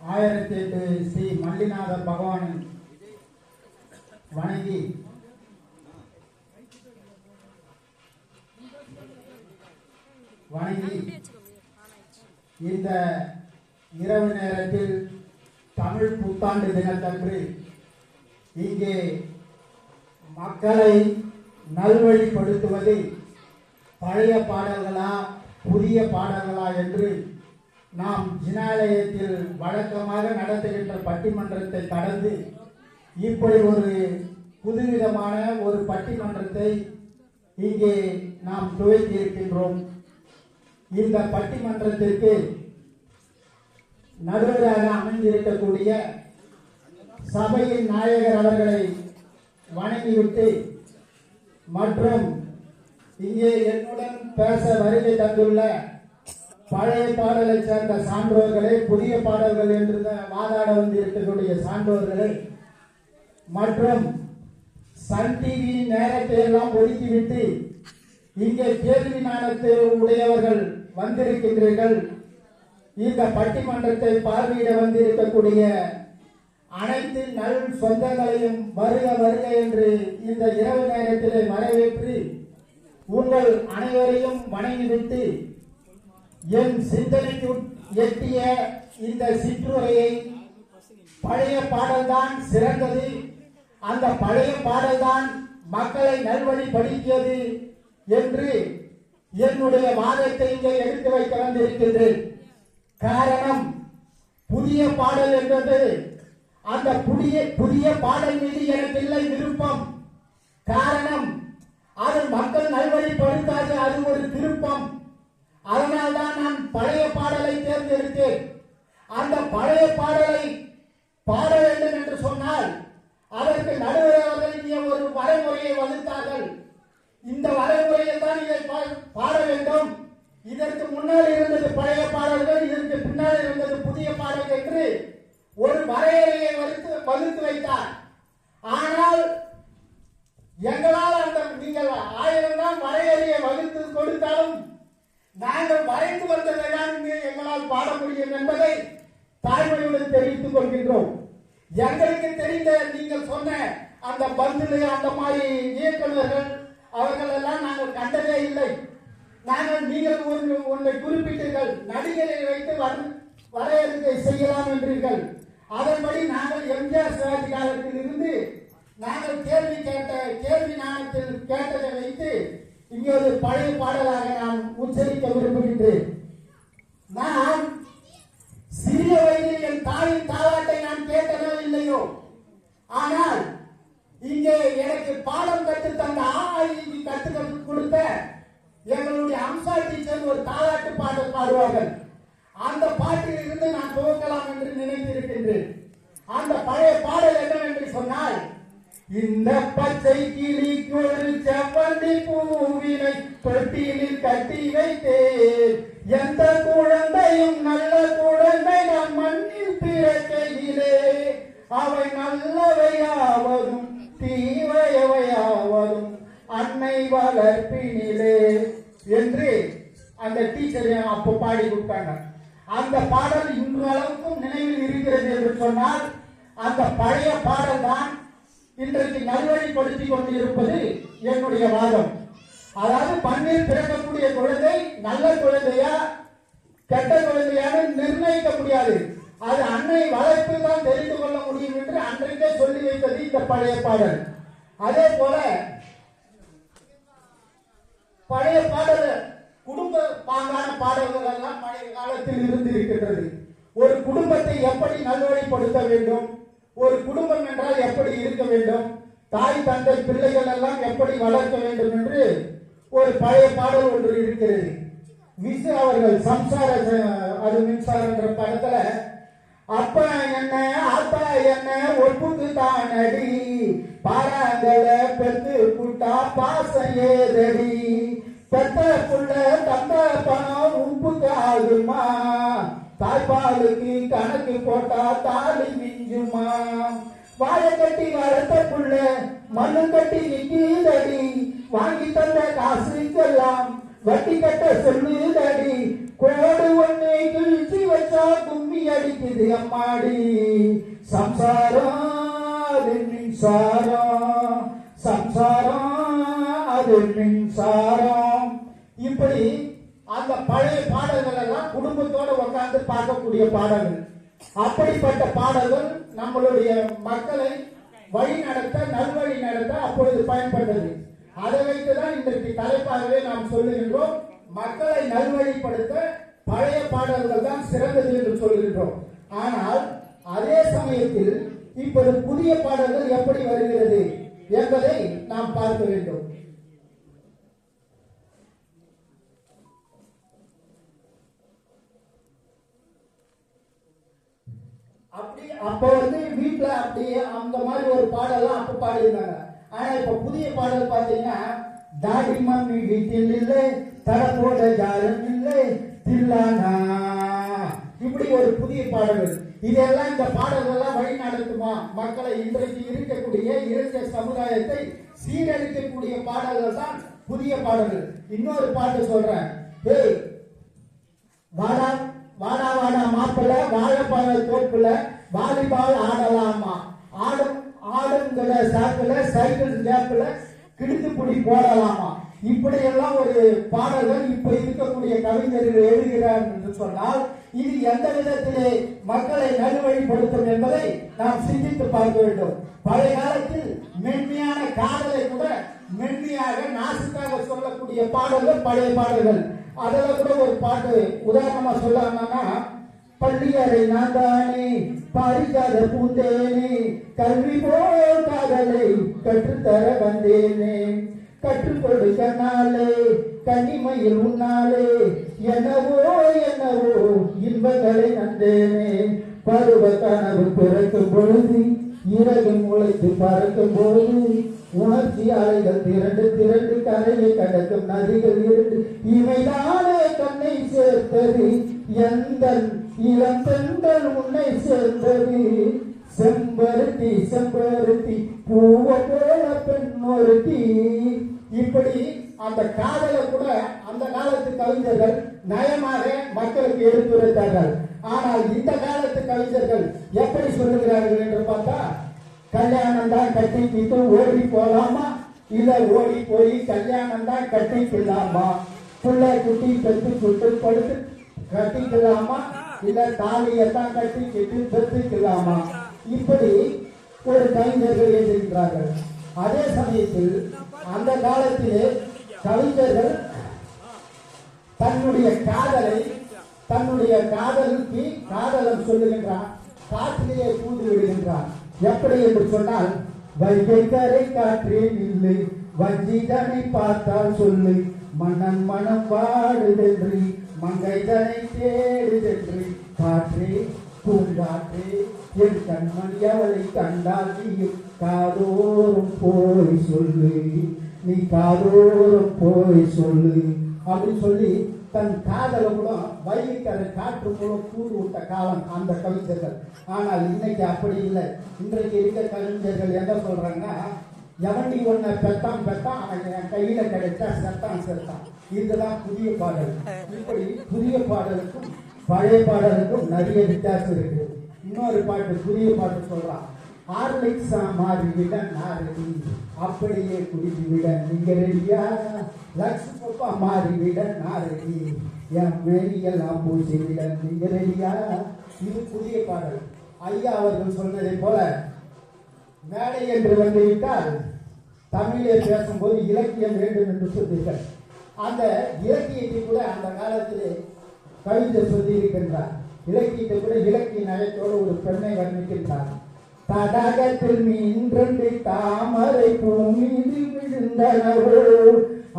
1008 ஸ்ரீ மல்லிநாத பகவானை வணங்கி இந்த இரவு நேரத்தில் தமிழ் புத்தாண்டு தினத்தன்று இங்கே மக்களை நல்வழிப்படுத்துவது பழைய பாடல்களா புதிய பாடல்களா என்று நாம் ஜினாலயத்தில் வழக்கமாக நடத்துகின்ற பட்டிமன்றத்தை கடந்து இப்படி ஒரு புதுவிதமான ஒரு பட்டிமன்றத்தை இங்கே நாம் துவக்கி இருக்கின்றோம். இந்த பட்டிமன்றத்திற்கு நடுவராக அமைந்திருக்கக்கூடிய சபையின் நாயகர் அவர்களை வணங்கிவிட்டு மற்றும் இங்கே என்னுடன் பேச வருகை தந்துள்ள பழைய பாடலை சேர்ந்த சான்றோர்களை, புதிய பாடல்கள் என்று வாதாட வந்திருக்கக்கூடிய சான்றோர்களை மற்றும் சன் டிவி நேரத்தை எல்லாம் ஒதுக்கிவிட்டு இங்கே கேள்வி ஞானத்தை உடையவர்கள் வந்திருக்கின்றீர்கள். இந்த பட்டிமன்றத்தை பார்வையிட வந்திருக்கக்கூடிய அனைத்து நல் சொந்தங்களையும் வருக வருக என்று இந்த இரவு நேரத்திலே வரவேற்று உங்கள் அனைவரையும் வணங்கிவிட்டு என் சிந்தனைக்கு எட்டிய இந்த சிற்றுரையை பழைய பாடல்தான் சிறந்தது, அந்த பழைய பாடல்தான் மக்களை நல்வழிப்படுத்தியது என்று என்னுடைய வாதத்தை இங்கே எடுத்து வைக்க வந்திருக்கின்றேன். காரணம், புதிய பாடல் என்பது அந்த புதிய பாடல் மீது எனக்கு இல்லை விருப்பம். காரணம், அது மக்கள் நல்வழிப்படுத்தாது, அது ஒரு திருப்பம். அதனால்தான் நான் பழைய பாடலை தேர்ந்தெடுத்தேன். அந்த பழைய பாடலை பாட வேண்டும் என்று சொன்னால் அதற்கு நடுவர்கள் இங்கே ஒரு வரைமுறையை வகுத்தார்கள். இந்த வரைமுறையில் தான் இதை பாட வேண்டும். இதற்கு முன்னால் இருந்தது பழைய பாடல்கள், இதற்கு பின்னால் இருந்தது புதிய பாடல் என்று ஒரு வரையறையை வகுத்து வைத்தார். ஆனால் எங்களால் அந்த நீங்கள் 1000 தான் வரையறையை வகுத்து கொடுத்தாலும் நாங்கள் வரைந்து வந்ததை தான் எங்களால் பாட முடியும் என்பதை தாய்மொழியுடன் தெரிவித்துக் கொள்கின்றோம். எங்களுக்கு தெரிந்த நீங்கள் சொன்ன அந்த பந்தில் அந்த மாதிரி இயக்குநர்கள் அவர்கள் எல்லாம் நாங்கள் கண்டதே இல்லை. நீங்கள் ஒன்றை குறிப்பிட்டீர்கள், நடிகரை வைத்து வரையறுக்கை செய்யலாம் என்றீர்கள். அதன்படி நாங்கள் எம்ஜிஆர் சிவாஜி காலத்தில் இருந்து நாங்கள் கேள்வி ஞானத்தில் கேட்டதை வைத்து இங்கே ஒரு பழைய பாடலாக நான் உச்சரிக்க விரும்புகின்றேன். நான் சிறிய வயதில் என் தாயின் தாலாட்டை நான் கேட்டனோ இல்லையோ, ஆனால் இங்கே எனக்கு பாடம் கற்றுத்தந்த ஆய்வு கற்றுக் கொடுத்த எங்களுடைய அம்சா டீச்சர் ஒரு தாலாட்டு பாடல் பாடுவார்கள். அந்த பாட்டில் இருந்து நான் துவக்கலாம் என்று நினைத்திருக்கின்றேன். அந்த பழைய பாடல் என்னவென்று சொன்னால், இந்த பச்சை கிளிக்கு ஒரு செவ்வந்தி பூவினை தொட்டிலில் கட்டி வைத்தேன், எந்த குழந்தையும் நல்ல குழந்தை நம் மண்ணில் பிறக்கையிலே, அவை நல்லவையாவதும் தீவையவையாவதும் அன்னை வளர்ப்பினிலே என்று அந்த டீச்சர் அப்போ பாடி கொடுத்தாங்க. அந்த பாடல் இன்று அளவுக்கும் நினைவில் இருக்கிறது என்று சொன்னால் அந்த பழைய பாடல் தான் இன்றைக்கு நல்வழிப்படுத்திக் கொண்டிருப்பது என்னுடைய வாதம். அதாவது பன்னீர் பிறக்கக்கூடிய குழந்தை நல்ல குழந்தையா கெட்ட குழந்தையான நிர்ணயிக்க முடியாது, அது அன்னை வளர்ப்பு தான் தெரிந்து கொள்ள முடியும் என்று அன்றைக்கே சொல்லி வைத்தது இந்த பழைய பாடல். அதே போல பழைய பாடல் குடும்ப பாங்கான பாடல்கள் எல்லாம் பழைய காலத்தில் இருந்து இருக்கின்றது. ஒரு குடும்பத்தை எப்படி நல்வழிப்படுத்த வேண்டும், ஒரு குடும்பம் என்றால் எப்படி இருக்க வேண்டும், தாய் தந்தை பிள்ளைகள் எல்லாம் எப்படி வளர்க்க வேண்டும் என்று ஒரு பழைய பாடல் ஒன்று இருக்கிறது. விசு அவர்கள் சம்சார அது மின்சாரம் என்ற படத்துல, அப்பா என்ன அப்பா என்ன ஒப்புக்கு தான் அடி, பாராங்கல பெத்து கூட்டா பாசம் ஏதடி, பெத்த புள்ள தந்த பணம் உப்புக்கு ஆகுமா, தாய்ப்பாலுக்கு கணக்கு போட்டா தாலி மிஞ்சுமா, வாழை கட்டி வளர்த்த புள்ள மண்ணு கட்டி நிக்குதடி, வாங்கி தந்த காசுக்கெல்லாம் வட்டி கட்ட சொல்லுதடி, கோடு ஒண்ணு கிழிச்சு வச்சா கும்மி அடிக்குது அம்மாடி. சம்சாரம் அது மின்சாரம், சம்சாரம் அது மின்சாரம். இப்படி அந்த பழைய பாடல்கள் எல்லாம் குடும்பத்தோடு உட்கார்ந்து பார்க்கக்கூடிய பாடல்கள். அப்படிப்பட்ட பாடல்கள் நம்மளுடைய மக்களை வழி நடத்த, நல்வழி நடத்த அப்பொழுது பயன்பட்டது. அதை வைத்துதான் இன்றைக்கு தலைப்பாகவே நாம் சொல்லுகின்றோம், மக்களை நல்வழிப்படுத்த பழைய பாடல்கள் தான் சிறந்தது என்று சொல்லுகின்றோம். ஆனால் அதே சமயத்தில் இப்போது புதிய பாடல்கள் எப்படி வருகிறது என்பதை நாம் பார்க்க வேண்டும். அப்ப வீட்டுல அப்படியே அந்த மாதிரி ஒரு பாடலாம் அப்ப பாடியிருந்தாங்க. ஆனா இப்ப புதிய பாடல் பாத்தீங்கன்னா, டாடி மம்மி வீட்டில் இல்லை, தரப்போட ஜாரம் இல்லை, தில்லானா, இப்படி ஒரு புதிய பாடல்கள். இதெல்லாம் இந்த பாடல்கள்லாம் வழி நடத்துமா? மக்களை இன்றைக்கு இருக்கக்கூடிய இளைஞர் சமுதாயத்தை சீரழிக்கக்கூடிய பாடல்கள் தான் புதிய பாடல்கள். இன்னொரு பாட்டு சொல்றேன், வாடா வாடா வாடா மாப்பிள்ள வாழைப்பழ தோப்புல வாலிபால் ஆடலாமா, ஆடுங்கிற சாக்குல சைக்கிள் கேப்ல கிடுக்குப்பிடி போடலாமா. இப்படி எல்லாம் ஒரு பாடல்கள் இப்ப இருக்கக்கூடிய கவிஞர்கள் எழுதுகிறார் என்று சொன்னால், இது எந்த விதத்திலே மக்களை நல்வழிப்படுத்தும் என்பதை நாம் சிந்தித்து பார்க்க வேண்டும். பழைய காலத்தில் மென்மையான காதலை கூட மென்மையாக நாசுக்காக சொல்லக்கூடிய பாடல்கள் பழைய பாடல்கள். அதுல கூட ஒரு பாட்டு உதாரணமா சொல்லாங்கன்னா, பள்ளியறை நான் தானே பாரிக்காத பூந்தேனே, கல்வி போல் காதலை கற்றுத்தர வந்தேனே, கற்றுக் கொடுக்கனாலே கனிமையில் உன்னாலே என்னவோ என்னவோ இன்பங்களை நந்தேனே, பருவ கனவு பிறக்கும் பொழுது இறகு முளைத்து பறக்கும் போது உணர்ச்சி அலைகள் திரண்டு திரண்டு கரையை கடக்கும் நதிகள் இரண்டு, இவைதானே கண்ணை சேர்த்தது எந்த இளம் பெண்கள் உன்னை சேர்ந்தது, செம்பருத்தி செம்பருத்தி பூவ போல பெண்ணொருத்தி. இப்படி அந்த காதலை கூட அந்த காலத்து கவிஞர்கள் நயமாக மக்களுக்கு எடுத்துரைத்தார்கள். ஆனால் இந்த காலத்து கவிஞர்கள் எப்படி சொல்லுகிறார்கள் என்று பார்த்தா, கல்யாணம் தான் கட்டிக்கிட்டு ஓடி போலாமா, இல்ல ஓடி போய் கல்யாணம் தான் கட்டிக்கலாமா, பிள்ளை குட்டி பெற்று குட்டு படுத்து கட்டிக்கலாமா, இல்ல தாலியத்தான் கட்டிக்கிட்டு பெற்றுக்கலாமா, இப்படி ஒரு கவிஞர்கள் எழுதுகிறார்கள். அதே சமயத்தில் அந்த காலத்திலே கவிஞர்கள் தன்னுடைய காதலை, தன்னுடைய காதலுக்கு காதலன் சொல்லுகின்றான், காற்றிலே பூந்து விடுகின்றான். எப்படி என்று சொன்னால், வைகை காற்றே இல்லை, வஞ்சிதனை பார்த்தால் சொல்லு, மன்னன் மனம் வாடுதென்று மங்கைதனை தேடுதென்று, காற்றே பூங்காற்றே என் கண்மணி அவளை கண்டால் நீயும் காதோறும் போய் சொல்லு, நீ காதோறும் போய் சொல்லு அப்படின்னு சொல்லி தன் காதலை கூட வைகைக்கரை காற்று மூலம் கூறு விட்ட காலம் அந்த கவிஞர்கள். ஆனால் இன்னைக்கு அப்படி இல்லை. இன்றைக்கு இருக்க கவிஞர்கள் என்ன சொல்றாங்கன்னா, எவண்டி ஒன்ன பெத்தான் பெத்தான், அவன் என் கையில கிடைச்சா செத்தான் செத்தான். இதுதான் புதிய பாடல். இப்படி புதிய பாடலுக்கும் பழைய பாடலுக்கும் நிறைய வித்தியாசம் இருக்கு. இன்னொரு பாட்டு, புதிய பாட்டு சொல்றான், ஆர்லிக்ஸா மாறிவிட நாரடி, அப்படியே குடிவிட நீங்க ரெடியா, லட்சுமப்பா மாறிவிட நாரடி, என் மேரியெல்லாம் பூசிவிட நீங்க ரெடியா. இது புதிய பாடல். ஐயா அவர்கள் சொன்னதை போல, மேடை என்று வந்துவிட்டால் தமிழே பேசும்போது இலக்கியம் வேண்டும் என்று சொன்னீர்கள். அந்த இலக்கியத்தை கூட அந்த காலத்திலே கவிஞர் சொல்லி இருக்கின்றார். இலக்கியத்தை கூட இலக்கிய நயத்தோடு ஒரு பெண்ணை வர்ணிக்கின்றார். தடாகத்தில் மீன்றென்று தாமரை பூமீது விழுந்தனவோ,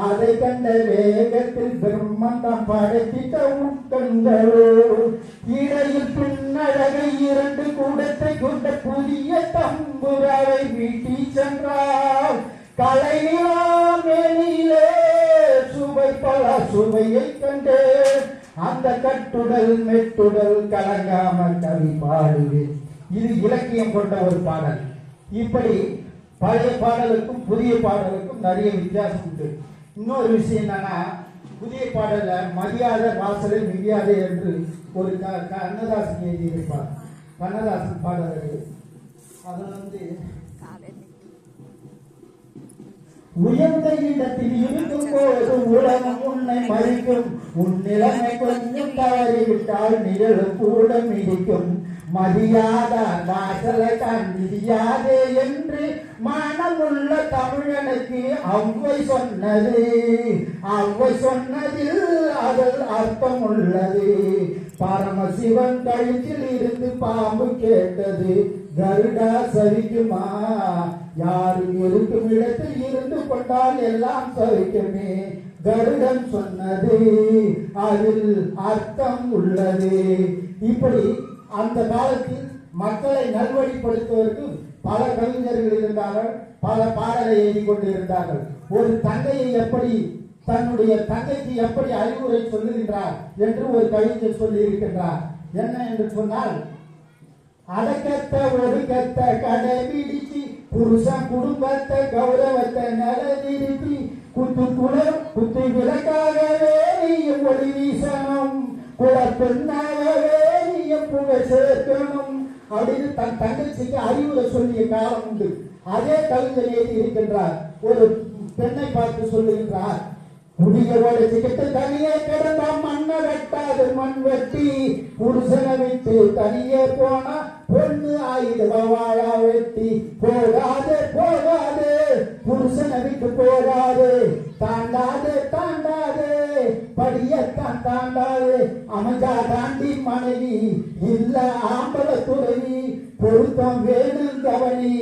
அதை கண்ட வேகத்தில் பிரம்மந்தம் படைத்திட்ட உட்கண்களோ, இடையில் பின்னழகை இரண்டு கூடத்தை கொண்ட புதிய தம்புராவை வீட்டி சென்றால், கலையிலே சுவை பல சுவையை கண்டு அந்த கட்டுடல் மெட்டுடல் கலங்காமல் கவி பாடுவேன். இது இலக்கியம் கொண்ட ஒரு பாடல். இப்படி பழைய பாடலுக்கும் புதிய பாடலுக்கும் நிறைய வித்தியாசம் உண்டு. இன்னொரு விஷயம் என்னன்னா, புதிய பாடல மரியாதை வாசலை மிதியாதே என்று ஒரு கண்ணதாசன் எழுதியிருப்பார். கண்ணதாசன் பாடல் அது உயர்ந்த இடத்தில் இருக்கும் போது உலகம் உன்னை மறிக்கும், உன் நிலைமை கொஞ்சம் தவறிவிட்டால் நிழல் கூட மிதிக்கும். மதியாத வாசலை தான் மிதியாதே என்று மனமுள்ள தமிழனுக்கு அவ்வை சொன்னது. அவ்வை சொன்னதில் அதில் அர்த்தம் உள்ளது. பரமசிவன் கழுத்தில் இருந்து பாம்பு கேட்டது, கருடா சரிக்குமா? யாரும் இருக்கும் இடத்தில் இருந்து கொண்டால் எல்லாம் சரிக்குமே. கருடன் சொன்னது அதில் அர்த்தம் உள்ளது. இப்படி அந்த காலத்தில் மக்களை நல்வழிப்படுத்துவதற்கு பல கவிஞர்கள் இருந்தார்கள், பல பாடலை எழுதி கொண்டிருந்தார்கள். ஒரு தங்கையை எப்படி தன்னுடைய தங்கைக்கு எப்படி அறிவுரை சொல்லுகின்றார் என்று ஒரு கவிஞர் சொல்லி இருக்கின்றார். என்ன என்று சொன்னால், அடக்கத்தை ஒடுக்கத்த கடைபிடிச்சு புருஷன் குடும்பத்தை கௌரவத்தை நிலைநிறுத்தி குத்து விளக்காகவே நீயும் ஒளி வீசணும், குலப்பெண்ணாகவே நீயும் புகை சேர்க்கணும் அப்படின்னு தன் தங்கச்சிக்கு அறிவுரை சொல்லிய காலம் உண்டு. அதே கவிஞர் எழுதி இருக்கின்றார். ஒரு பெண்ணை பார்த்து சொல்லுகின்றார், புதிய உழைச்சிக்கிட்டு தனியே கிடந்தா மண்ணை வெட்டாது மண் வெட்டி, புருஷனை விட்டு தனியே போனா பொண்ணு ஆயிடுவா வாழா வெட்டி. போகாதே போகாதே புருஷனை விட்டு போகாதே, தாண்டாதே தாண்டாதே படியத்தான் தாண்டாதே, அமைஞ்சா தாண்டி மனைவி இல்ல ஆம்பள துறவி, பொருத்தம் வேணும் கவனி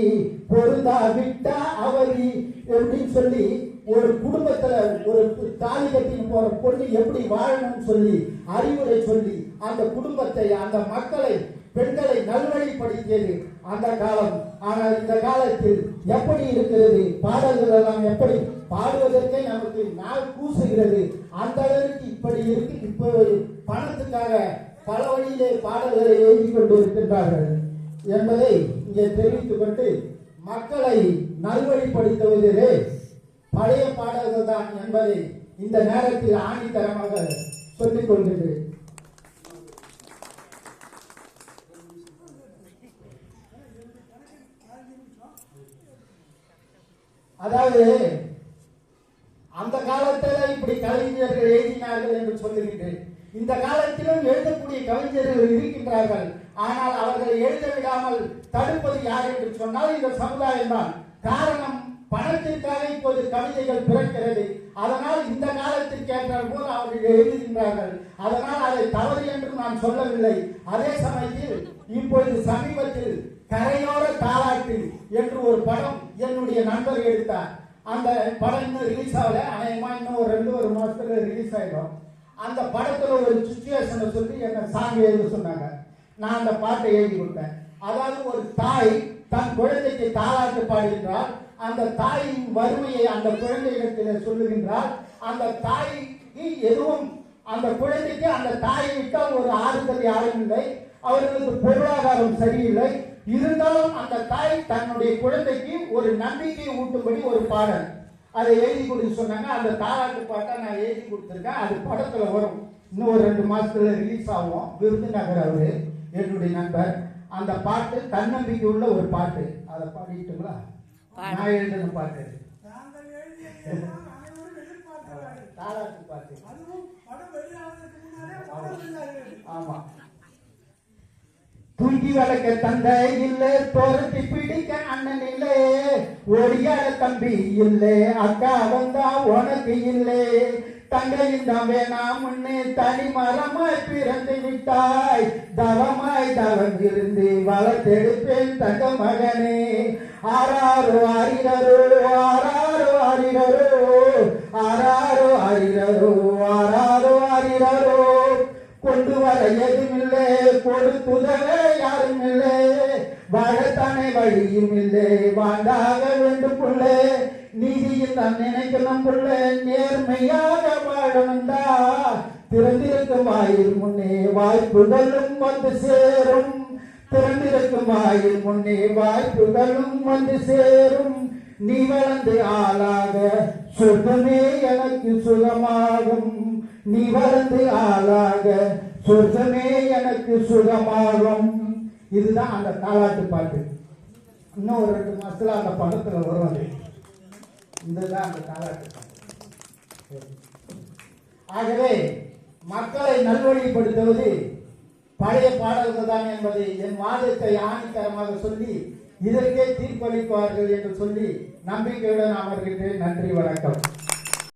பொருந்தா விட்டா அவரி எப்படின்னு சொல்லி ஒரு குடும்பத்துல ஒரு தாலி கட்டின்னு போற பொண்ணு எப்படி வாழணும்னு சொல்லி அறிவுரை சொல்லி அந்த குடும்பத்தை அந்த மக்களை பெண்களை நல்வழிப்படுத்தியது அந்த காலம். ஆனால் இந்த காலத்தில் எப்படி இருக்கிறது? பாடல்கள் எல்லாம் எப்படி பாடுவதற்கே நமக்கு நாள் கூசுகிறது. அந்த அளவுக்கு இப்படி இருக்கு. இப்போ பணத்துக்காக பல வழியிலே பாடல்களை எழுதி கொண்டு இருக்கின்றார்கள் என்பதை இங்கே தெரிவித்துக் கொண்டு, மக்களை நல்வழிப்படுத்துவதிலே பழைய பாடல்கள் தான் என்பதை இந்த நேரத்தில் ஆணித்தரமாக சொல்லிக் கொள்கிறேன். அதாவது அந்த காலத்தில் இப்படி கவிஞர்கள் எழுதினார்கள் என்று சொல்லுகின்றேன். இந்த காலத்திலும் எழுதக்கூடிய கவிஞர்கள் இருக்கின்றார்கள். ஆனால் அவர்களை எழுத விடாமல் தடுப்பது யார் என்று சொன்னால் இந்த சமுதாயம் தான். காரணம், பணத்திற்காக இப்போது கவிதைகள் பிறக்கிறது. அதனால் இந்த காலத்திற்கு ஏற்ற போது அவர்கள் எழுதுகின்றார்கள். அதனால் அதை தவறு என்று நான் சொல்லவில்லை. அதே சமயத்தில் இப்பொழுது சமீபத்தில் கரையோர தாலாட்டு என்று ஒரு படம் என்னுடைய நண்பர் எடுத்தார். அந்த படம் இன்னும் ரிலீஸ் ஆகல, அநேகமா இன்னும் ஒரு 2 மாசத்துல ரிலீஸ் ஆயிடும். அந்த படத்துல ஒரு சிச்சுவேஷனை சொல்லி என்ன சாங் எழுத சொன்னாங்க. நான் அந்த பாட்டை எழுதி கொடுத்தேன். அதாவது ஒரு தாய் தன் குழந்தைக்கு தாலாட்டு பாடுகின்றார். அந்த தாயின் வறுமையை அந்த குழந்தையிடத்தில் சொல்லுகின்றார். அந்த தாய்க்கு எதுவும் அந்த குழந்தைக்கு அந்த தாயை விட்டால் ஒரு ஆறுதல் யாரும் இல்லை. அவர்களுக்கு பொருளாதாரம் சரியில்லை. இருந்தாலும் அந்த தாய் தன்னுடைய குழந்தைக்கு ஒரு நம்பிக்கை ஊட்டும்படி ஒரு பாடல் அதை எழுதி கொடுக்க சொன்னாங்க. அந்த தாலாட்டு பாட்டை நான் எழுதி கொடுத்துருக்கேன். அது படத்துல வரும். இன்னும் ஒரு 2 மாசத்துல ரிலீஸ் ஆகும். விருதுநகர் அவரு என்னுடைய நண்பர். அந்த பாட்டு தன்னம்பிக்கை உள்ள ஒரு பாட்டு. அதை பாடிட்டுங்களா? நான் எழுதின பாட்டு தாலாட்டு பாட்டு. ஆமா. தூங்கி வளர்க்க தந்தை இல்லை, தோரத்தி பிடிக்க அண்ணன் இல்லை, ஒடியாட தம்பி இல்லை, அக்கா வந்தா உனக்கு இல்லை, தங்கையும் தான் வேணாம்னு தனி மரமாய் பிறந்து விட்டாய், தவமாய் தவங்கிருந்து வளர்த்தெடுப்பேன் தங்க மகனே. ஆராரோ ஆரிரரோ ஆராரோ ஆரிரரோ ஆராரோ ஆரிரரோ ஆராரோ ஆரிரரோ, கொண்டு வர எதுமில்லை, கொடுத்துதவ யாரும் இல்லை, வாழத்தானே வழியும் இல்லை, வாழ்ந்தாக வேண்டும் புள்ள, நீதியில் தான் நினைக்கணும் புள்ள, நேர்மையாக வாழணும்டா, திறந்திருக்கும் வாயில் முன்னே வாய்ப்புகளும் வந்து சேரும், திறந்திருக்கும் வாயில் முன்னே வாய்ப்புகளும் வந்து சேரும், நீ வளர்ந்து ஆளாக சொர்க்கமே எனக்கு சுகமாகும், நீ வளர்ந்து ஆளாக சொர்க்கமே எனக்கு சுகமாகும். இதுதான் அந்த தாலாட்டு பாட்டு. இன்னும் ஒரு 2 மாசத்துல அந்த படத்துல வரும். அது இதுதான் அந்த தாலாட்டு பாட்டு. ஆகவே மக்களை நல்வழிப்படுத்துவது பழைய பாடல்கள் தான் என்பதை என் வாதத்தை ஆணித்தரமாக சொல்லி இதற்கே தீர்ப்பளிப்பார்கள் என்று சொல்லி நம்பிக்கையுடன் அமர்கின்றேன். நன்றி, வணக்கம்.